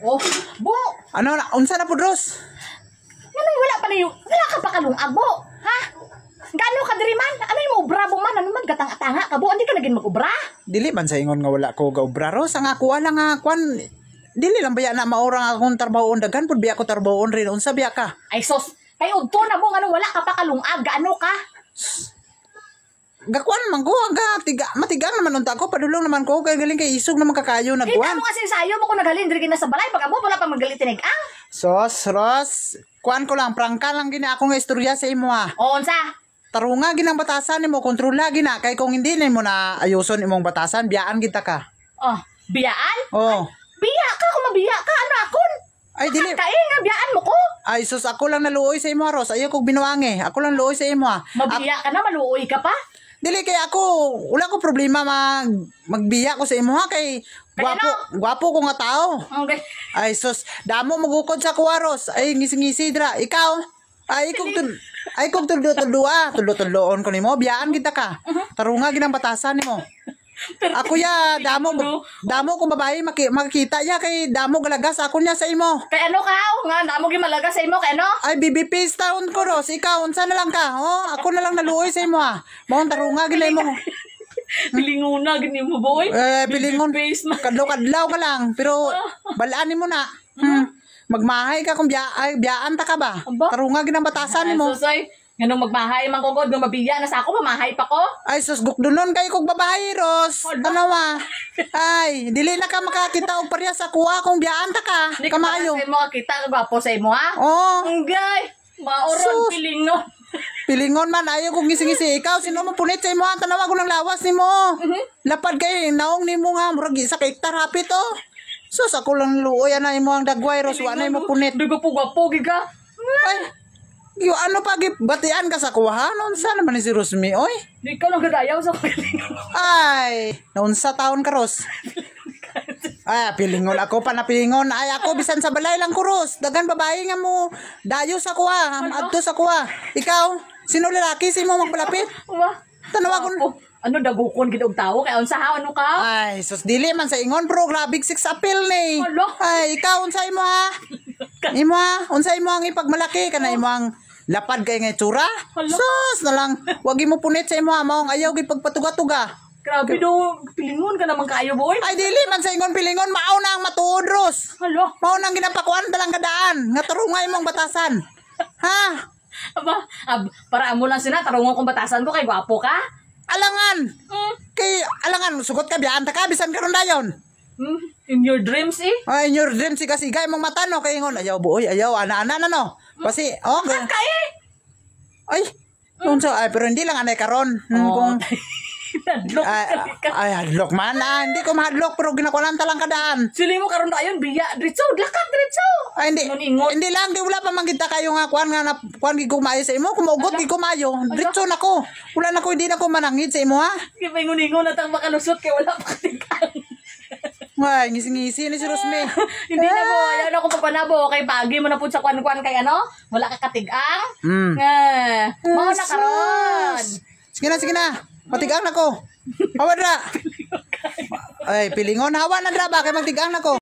Oh, bo. Ano na, unsa na po, Ros? Ganun wala pa na yung, wala ka pa kalungag, bo. Ha? Gano ka diri man? Ano yung ubra bo man? Ano man gatang-atanga ka, bo? Hindi ka naging mag-ubra? Dili man sa ingon nga wala ko gaubra, Ros. Ang ako lang nga, kwan, dili lang baya na maurang akong tarbaon. Daghan po biya ko tarbaon rin. Unsa biya ka? Ay, sos. Kay udto na mo, ano, wala ka pa kalungag. Gaano ka? Gakuan man ko, matigang naman unta ko, padulong naman ko, kay galing kay isog naman kakayo Kita nagkuan. mo kasi sayo mo kung naghalin diri na sa balay. Pag amo, wala pa magalit tinig. Sos, Ros, kuan ko lang, prangka lang gina ako nga istorya sa imo ha. O, unsa? Tarunga ginang batasan nimo, kontrola gina, kay kung hindi nimo na ayuson imong batasan, biyaan kita ka. Oh, biyaan? Oh. Biya ka, kung mabiya ka, ano akon? Ay, dili. Kain nga, biyaan mo ko. Ay, sus, ako lang naluoy sa imo, Ros. Ayaw kong binuwangi. Ako lang luoy sa imo, ha. Mabiya ka na, maluoy ka pa. Dili, kay ako, wala ko problema magbiya ko sa imo, ha. Kay, gwapo ko nga tao. Okay. Ay, sus, damo magukod sa kuwa, Ros. Ay, ngisi-ngisi, dra. Ikaw, ay, kung tulo-tuloon ko nimo, biyaan kita ka. Tarunga, ginang batasan nimo. Ako ya, damo kung babae makikita ya kay damo galagas ako niya sa imo. Kay ano ka? Nga, damo gimalaga sa imo, kay ano? Ay, BBP taon ko, Ros. Ikaw, unsa na lang ka? Oh, ako na lang naluoy sa imo, ha. Mawang tarunga, ginay mo. Pilinguna, gini mo, boy. Pilingon. Kadlaw-kadlaw ka lang. Pero, balaan mo na. Magmahay ka kung biyaan ta ka ba? Tarunga, ginang batasan mo. Susoy, ganun magmahay, mangkugod, nung mabiya na sa ako, mamahay pa ko. Ay, sus, gukdunon kayo kong babae, Ros. Ano wa? Ay, dili na ka makakita og parya sa kuha kung biyaan ta ka. Hindi ka Kamayo. sa imo, kita ka gwapo sa imo, ha? Oh. Enggay, maoron, Sus. pilingon. Pilingon man, ayaw kong gising-gisi. Ikaw, sino mo punit sa imo? Tanawa ko ng lawas ni mo. Lapad kay, naong ni mo nga, murag isa kay hektar hapit, oh. Sus, ako lang luoy na imo ang dagway, Ros. Wa na imo punit. Dugo po gwapo, giga. Ay, yung ano pa, batian ka sa kuha? Naunsa naman ni si Rosmi, oy? Di ka lang gadayaw sa pilingon. Ay, naunsa taon ka, Ros? Ay, pilingon ako pa na pilingon. Ay, ako, bisan sa balay lang ko, Ros. Dagan babae nga mo, dayo sa kuha, adto sa kuha. Ikaw, sino lalaki si mo magpalapit? Wa? Tanawa ko. Ano dagukon gid og tawo kay unsa ha ano ka? Ay, sus dili man sa ingon bro, grabe six appeal ni. Alo? Ay, ikaw unsa imo ha? Imo ha? Unsa imo ang ipagmalaki kana imo ang lapad kay nga itsura? Sus na lang, wag mo punit sa imo ha, maong ayaw gid pagpatuga-tuga. Grabe do, pilingon ka naman kaayo boy. Ay, dili man sa ingon pilingon, mao na ang matuod, Ros. Alo? Mao nang ginapakuan talang kadaan, nga tarungay imong batasan. Ha? Aba, para amo lang sina tarungon kong batasan ko kay gwapo ka. Alangan. Kay alangan sugot ka biyaan ta ka bisan karon dayon. In your dreams eh. Ay, in your dream si kasigay mong mata no kay ingon ayaw buoy, ayaw ana-ana na no. Kasi okay. Ay, unsa ay pero hindi lang anay karon. Kung Hadlok ka. ay hadlok man hindi ko mahadlok pero ginakulan ta lang kadaan. Sili mo karon dayon biya diretso, lakad diretso. Ay hindi. Ingon. Hindi lang di wala pa mangita kayo nga kuan nga kuan gi kumayo sa imo, kumugot gi kumayo. Diretso nako. Wala na ko hindi na ko manangit sa imo ha. Kay ingon na tang makalusot kay wala pa katikang. Ay, ngisi-ngisi ni si Rosme. Hindi na mo, ayaw na ko papanabo. Kay pagi mo na po sa kwan-kwan kay ano? Wala ka katigang. Mao na karon. Sige na. Matigang na ko. Hawa dra. Ay, pilingon hawa na dra ba kay magtigang na ko.